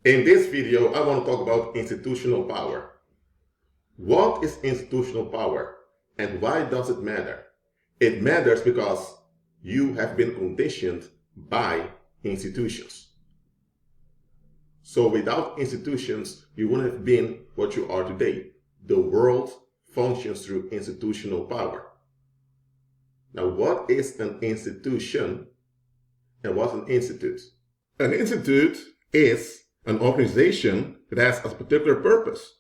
In this video, I want to talk about institutional power. What is institutional power and why does it matter? It matters because you have been conditioned by institutions. So without institutions, you wouldn't have been what you are today. The world functions through institutional power. Now, what is an institution and what's an institute? An institute is an organization that has a particular purpose.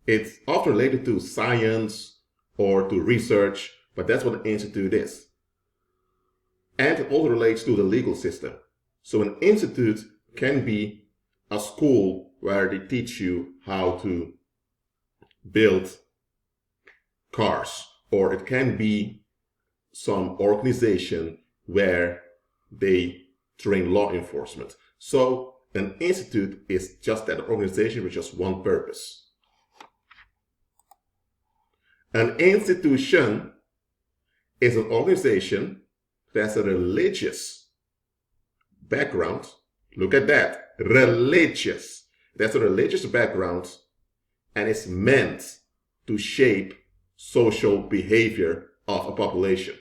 It's often related to science or to research, but that's what an institute is. And it also relates to the legal system. So an institute can be a school where they teach you how to build cars, or it can be some organization where they train law enforcement. So an institute is just that organization with just one purpose. An institution is an organization that has a religious background. Look at that, religious. That's a religious background and it's meant to shape social behavior of a population.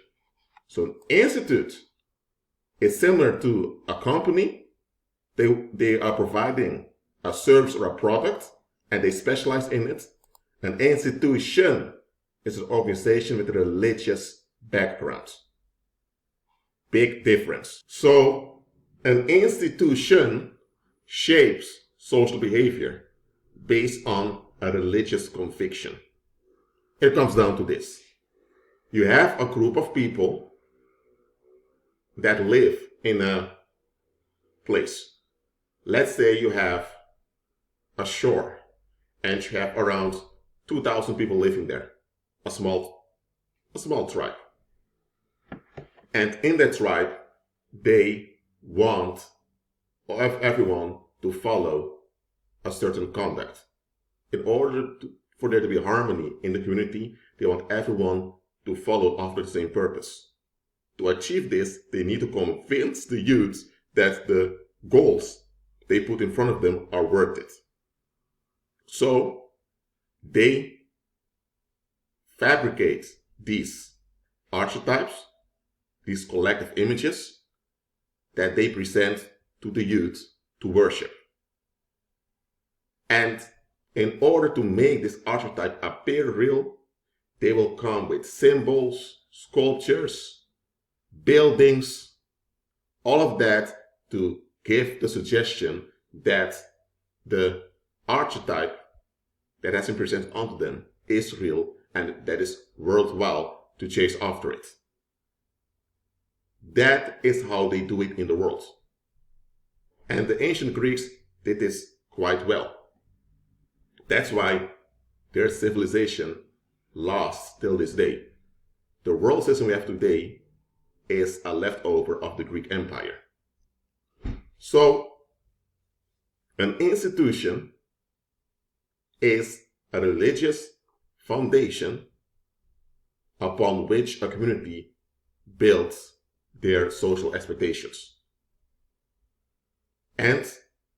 So an institute is similar to a company. They are providing a service or a product and they specialize in it. An institution is an organization with a religious background. Big difference. So an institution shapes social behavior based on a religious conviction. It comes down to this. You have a group of people that live in a place. Let's say you have a shore and you have around 2,000 people living there, a small tribe. And in that tribe, they want everyone to follow a certain conduct. In order for there to be harmony in the community, they want everyone to follow after the same purpose. To achieve this, they need to convince the youth that the goals they put in front of them are worth it. So they fabricate these archetypes, these collective images that they present to the youth to worship. And in order to make this archetype appear real, they will come with symbols, sculptures, buildings, all of that to give the suggestion that the archetype that has been presented onto them is real and that is worthwhile to chase after it. That is how they do it in the world. And the ancient Greeks did this quite well. That's why their civilization lasts till this day. The world system we have today is a leftover of the Greek Empire. So, an institution is a religious foundation upon which a community builds their social expectations. And,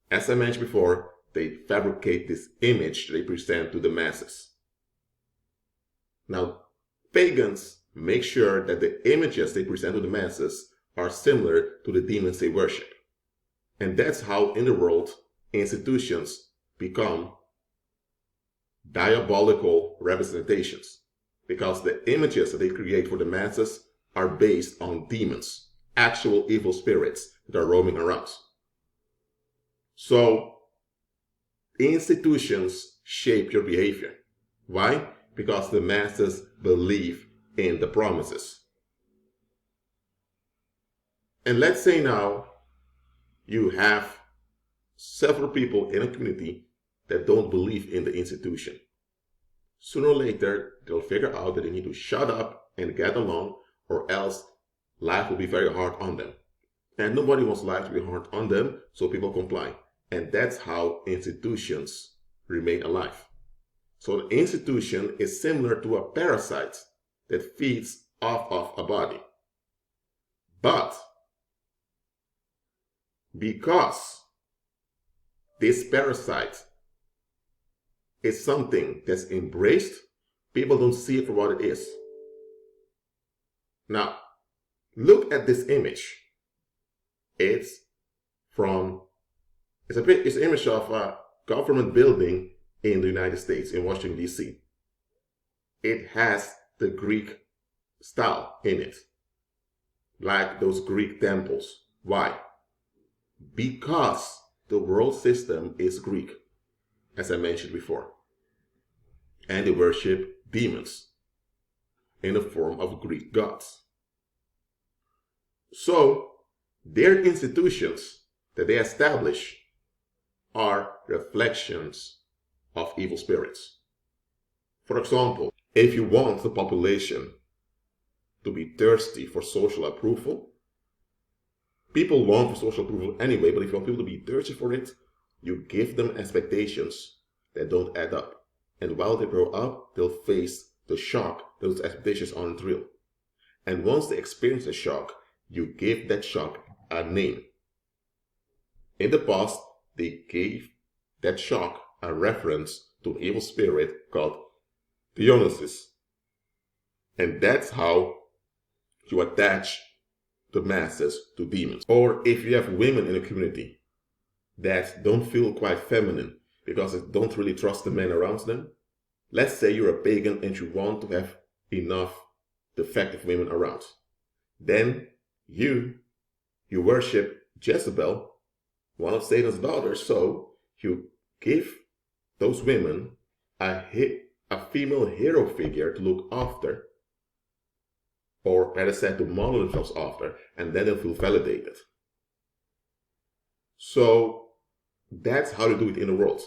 as I mentioned before, they fabricate this image they present to the masses. Now, pagans make sure that the images they present to the masses are similar to the demons they worship. And that's how in the world institutions become diabolical representations, because the images that they create for the masses are based on demons, actual evil spirits that are roaming around. So institutions shape your behavior. Why? Because the masses believe in the promises. And let's say now you have several people in a community that don't believe in the institution. Sooner or later, they'll figure out that they need to shut up and get along, or else life will be very hard on them. And nobody wants life to be hard on them, so people comply. And that's how institutions remain alive. So an institution is similar to a parasite that feeds off of a body. But because this parasite is something that's embraced, people don't see it for what it is. Now, look at this image. It's an image of a government building in the United States, in Washington, D.C. It has the Greek style in it, like those Greek temples. Why? Because the world system is Greek, as I mentioned before. And they worship demons in the form of Greek gods. So, their institutions that they establish are reflections of evil spirits. For example, if you want the population to be thirsty for social approval, people long for social approval anyway, but if you want people to be thirsty for it, you give them expectations that don't add up. And while they grow up, they'll face the shock those expectations aren't real. And once they experience the shock, you give that shock a name. In the past, they gave that shock a reference to an evil spirit called Dionysus. And that's how you attach the masses to demons. Or if you have women in a community that don't feel quite feminine because they don't really trust the men around them, let's say you're a pagan and you want to have enough defective women around. Then you worship Jezebel, one of Satan's daughters, so you give those women a female hero figure to look after, or better said, to model themselves after, and then they'll feel validated. So that's how they do it in the world.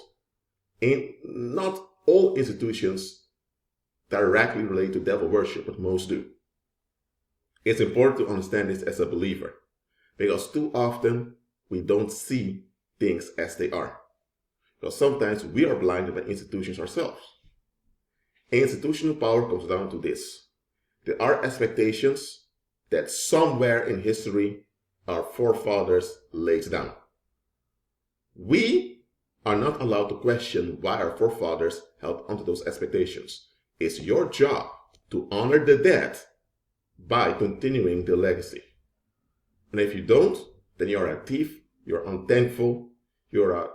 And not all institutions directly relate to devil worship, but most do. It's important to understand this as a believer, because too often we don't see things as they are. Because sometimes we are blinded by institutions ourselves. Institutional power comes down to this. There are expectations that somewhere in history our forefathers laid down. We are not allowed to question why our forefathers held onto those expectations. It's your job to honor the dead by continuing the legacy. And if you don't, then you're a thief, you're unthankful, you're a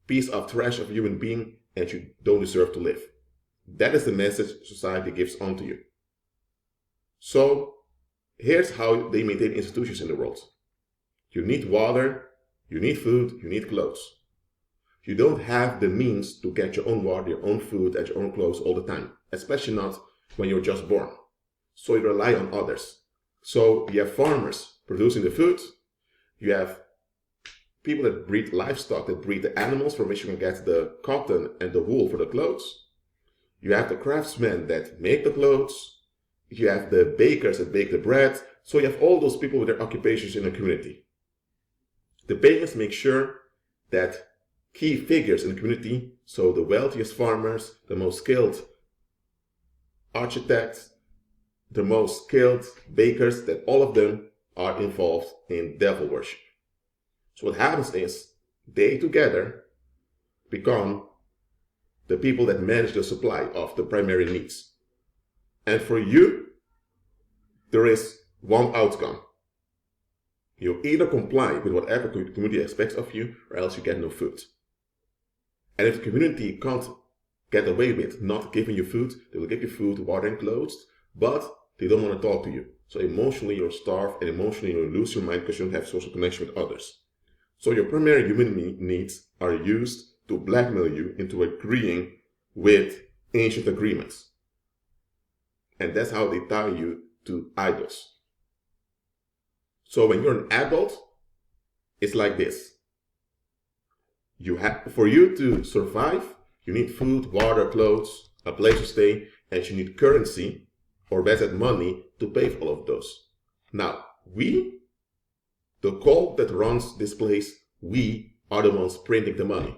piece of trash of a human being, and you don't deserve to live. That is the message society gives onto you. So, here's how they maintain institutions in the world. You need water, you need food, you need clothes. You don't have the means to get your own water, your own food, and your own clothes all the time, especially not when you're just born. So you rely on others. So you have farmers producing the food, you have people that breed livestock, that breed the animals from which you can get the cotton and the wool for the clothes. You have the craftsmen that make the clothes. You have the bakers that bake the bread. So you have all those people with their occupations in a community. The pagans make sure that key figures in the community, so the wealthiest farmers, the most skilled architects, the most skilled bakers, that all of them are involved in devil worship. So what happens is, they together become the people that manage the supply of the primary needs. And for you, there is one outcome. You either comply with whatever the community expects of you, or else you get no food. And if the community can't get away with not giving you food, they will give you food, water, and clothes, but they don't want to talk to you. So emotionally you're starved, and emotionally you lose your mind because you don't have social connection with others. So your primary human needs are used to blackmail you into agreeing with ancient agreements. And that's how they tie you to idols. So when you're an adult, it's like this. For you to survive, you need food, water, clothes, a place to stay, and you need currency, or better, money, to pay for all of those. Now, the cult that runs this place, we are the ones printing the money.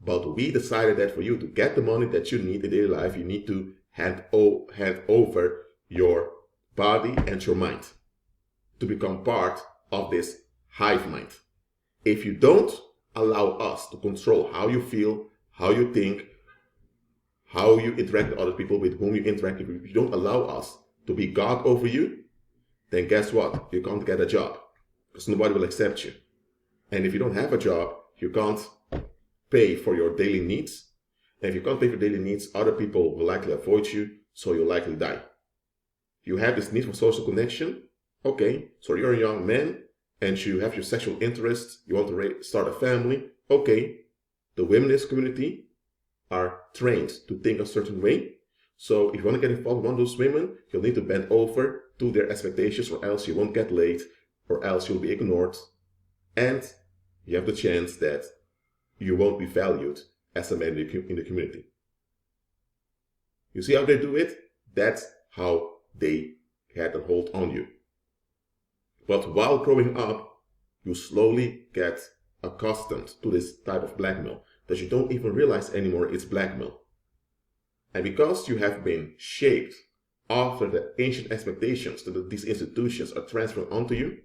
But we decided that for you to get the money that you need in daily life, you need to hand over your body and your mind to become part of this hive mind. If you don't, allow us to control how you feel, how you think, how you interact with other people, with whom you interact with, if you don't allow us to be God over you, then guess what? You can't get a job because nobody will accept you. And if you don't have a job, you can't pay for your daily needs. And if you can't pay for daily needs, other people will likely avoid you, so you'll likely die. You have this need for social connection. Okay, so you're a young man and you have your sexual interests, you want to start a family. Okay, the women in this community are trained to think a certain way. So if you want to get involved with one of those women, you'll need to bend over to their expectations, or else you won't get laid, or else you'll be ignored. And you have the chance that you won't be valued as a man in the community. You see how they do it? That's how they had a hold on you. But while growing up, you slowly get accustomed to this type of blackmail that you don't even realize anymore it's blackmail. And because you have been shaped after the ancient expectations that these institutions are transferring onto you,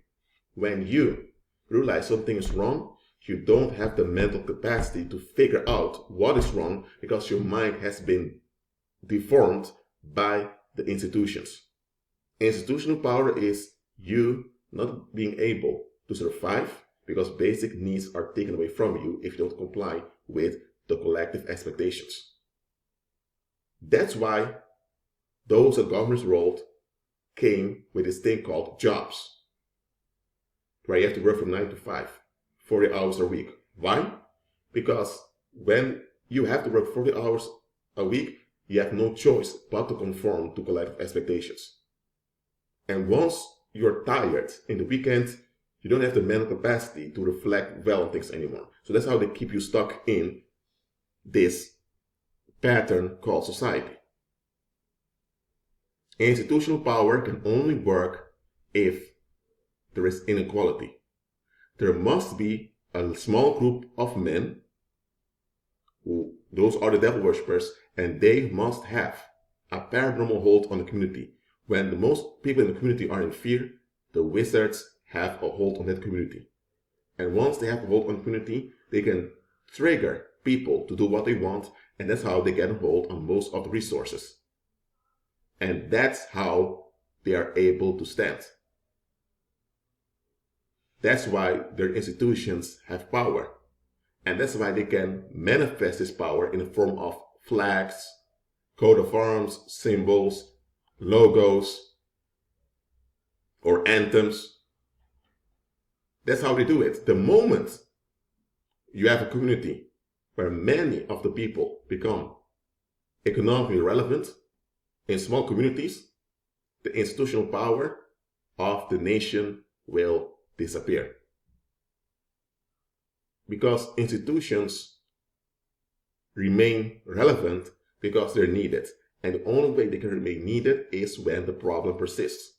when you realize something is wrong, you don't have the mental capacity to figure out what is wrong because your mind has been deformed by the institutions. Institutional power is you not being able to survive because basic needs are taken away from you if you don't comply with the collective expectations. That's why those that governments rolled came with this thing called jobs, where you have to work from 9 to 5, 40 hours a week. Why? Because when you have to work 40 hours a week, you have no choice but to conform to collective expectations. And once you're tired in the weekend, you don't have the mental capacity to reflect well on things anymore. So that's how they keep you stuck in this pattern called society. Institutional power can only work if there is inequality. There must be a small group of men those are the devil worshippers, and they must have a paranormal hold on the community. When the most people in the community are in fear, the wizards have a hold on that community. And once they have a hold on the community, they can trigger people to do what they want, and that's how they get a hold on most of the resources. And that's how they are able to stand. That's why their institutions have power. And that's why they can manifest this power in the form of flags, coat of arms, symbols, logos, or anthems. That's how they do it. The moment you have a community where many of the people become economically relevant in small communities, the institutional power of the nation will disappear. Because institutions remain relevant because they're needed. And the only way they can remain needed is when the problem persists.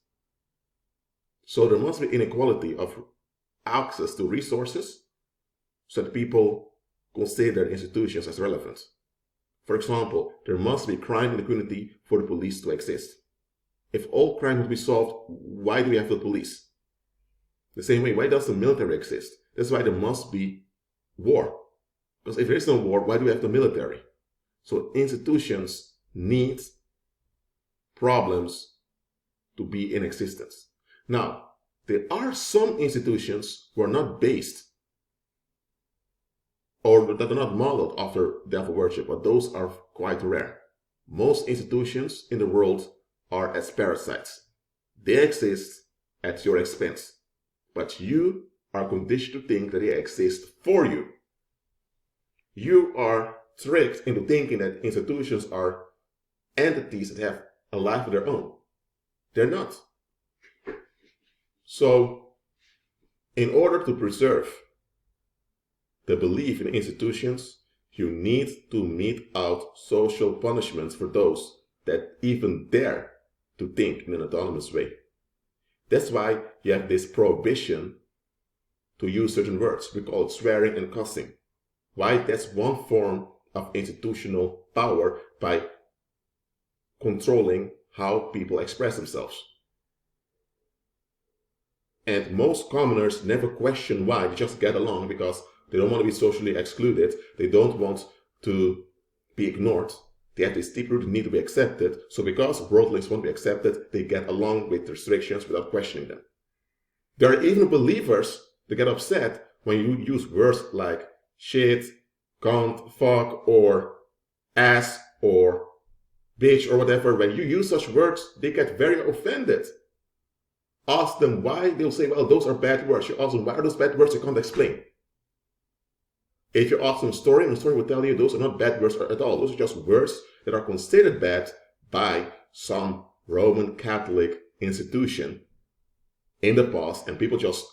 So there must be inequality of access to resources so that people consider institutions as relevant. For example, there must be crime in the community for the police to exist. If all crime would be solved, why do we have the police? The same way, why does the military exist? That's why there must be war. Because if there is no war, why do we have the military? So institutions need problems to be in existence. Now, there are some institutions who are not based or that are not modeled after devil worship, but those are quite rare. Most institutions in the world are as parasites. They exist at your expense, but you are conditioned to think that they exist for you. You are tricked into thinking that institutions are entities that have a life of their own. They're not. So, in order to preserve the belief in institutions, you need to mete out social punishments for those that even dare to think in an autonomous way. That's why you have this prohibition to use certain words. We call it swearing and cussing. Why? That's one form of institutional power by controlling how people express themselves. And most commoners never question why. They just get along because They don't want to be socially excluded. They don't want to be ignored. They have this deep-rooted need to be accepted. So because worldlings won't be accepted, they get along with restrictions without questioning them. There are even believers that get upset when you use words like shit, cunt, fuck, or ass, or bitch, or whatever. When you use such words, they get very offended. Ask them why. They'll say, well, those are bad words. You ask them, why are those bad words? You can't explain. If you ask them a story, and the story will tell you those are not bad words at all. Those are just words that are considered bad by some Roman Catholic institution in the past, and people just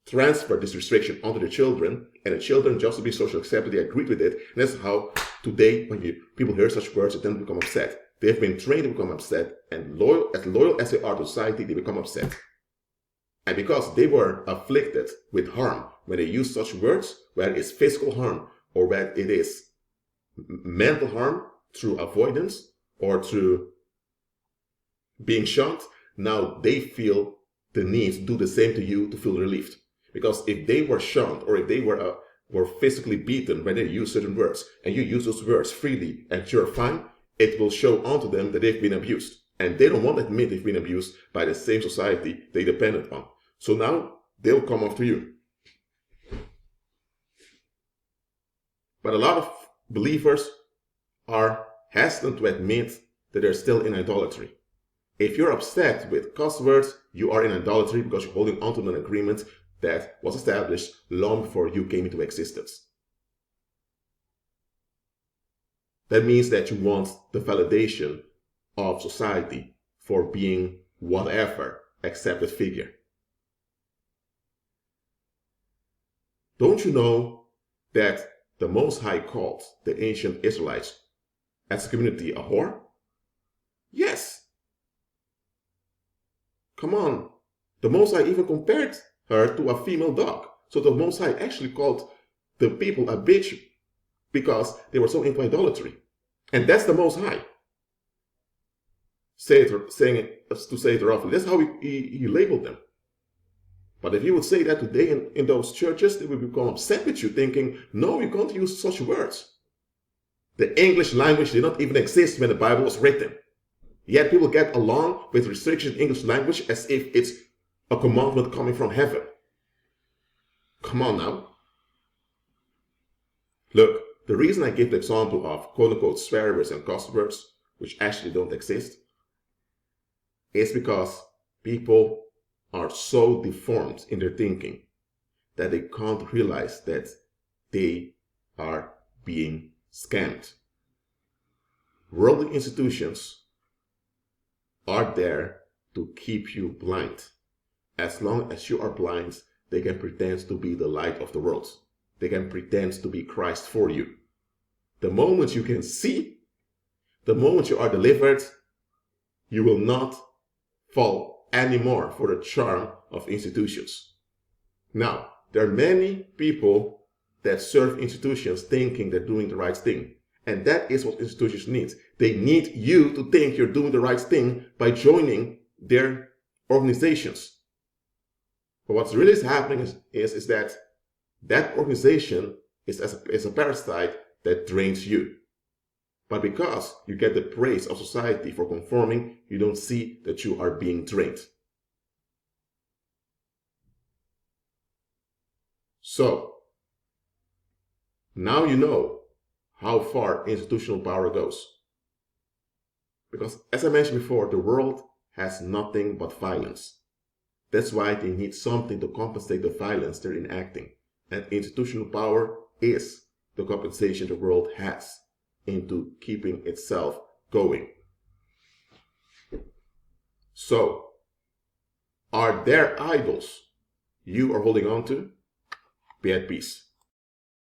transfer this restriction onto the children, and the children, just to be socially accepted, they agreed with it. And that's how today, when people hear such words, they tend to become upset. They've been trained to become upset, and loyal as they are to society, they become upset. And because they were afflicted with harm when they use such words, whether it's physical harm or whether it is mental harm through avoidance or through being shunned, now they feel the need to do the same to you to feel relieved. Because if they were shunned or if they were physically beaten when they use certain words, and you use those words freely and you're fine, it will show onto them that they've been abused. And they don't want to admit they've been abused by the same society they depended on. So now they'll come after you. But a lot of believers are hesitant to admit that they're still in idolatry. If you're upset with cuss words, you are in idolatry because you're holding on to an agreement that was established long before you came into existence. That means that you want the validation of society for being whatever accepted figure. Don't you know that the Most High called the ancient Israelites as a community a whore? Yes. Come on. The Most High even compared her to a female dog. So the Most High actually called the people a bitch because they were so into idolatry. And that's the Most High. To say it roughly. That's how he labeled them. But if you would say that today in those churches, they would become upset with you, thinking, no, you can't use such words. The English language did not even exist when the Bible was written. Yet people get along with restrictions in English language as if it's a commandment coming from heaven. Come on now. Look, the reason I give the example of quote-unquote swear words and cuss words, which actually don't exist, is because people are so deformed in their thinking that they can't realize that they are being scammed. Worldly institutions are there to keep you blind. As long as you are blind, they can pretend to be the light of the world. They can pretend to be Christ for you. The moment you can see, the moment you are delivered, you will not fall anymore for the charm of institutions. Now, there are many people that serve institutions thinking they're doing the right thing. And that is what institutions need. They need you to think you're doing the right thing by joining their organizations. But what's really happening is that organization is a parasite that drains you. But because you get the praise of society for conforming, you don't see that you are being drained. So, now you know how far institutional power goes. Because, as I mentioned before, the world has nothing but violence. That's why they need something to compensate the violence they're enacting. And institutional power is the compensation the world has into keeping itself going. So, are there idols you are holding on to? Be at peace.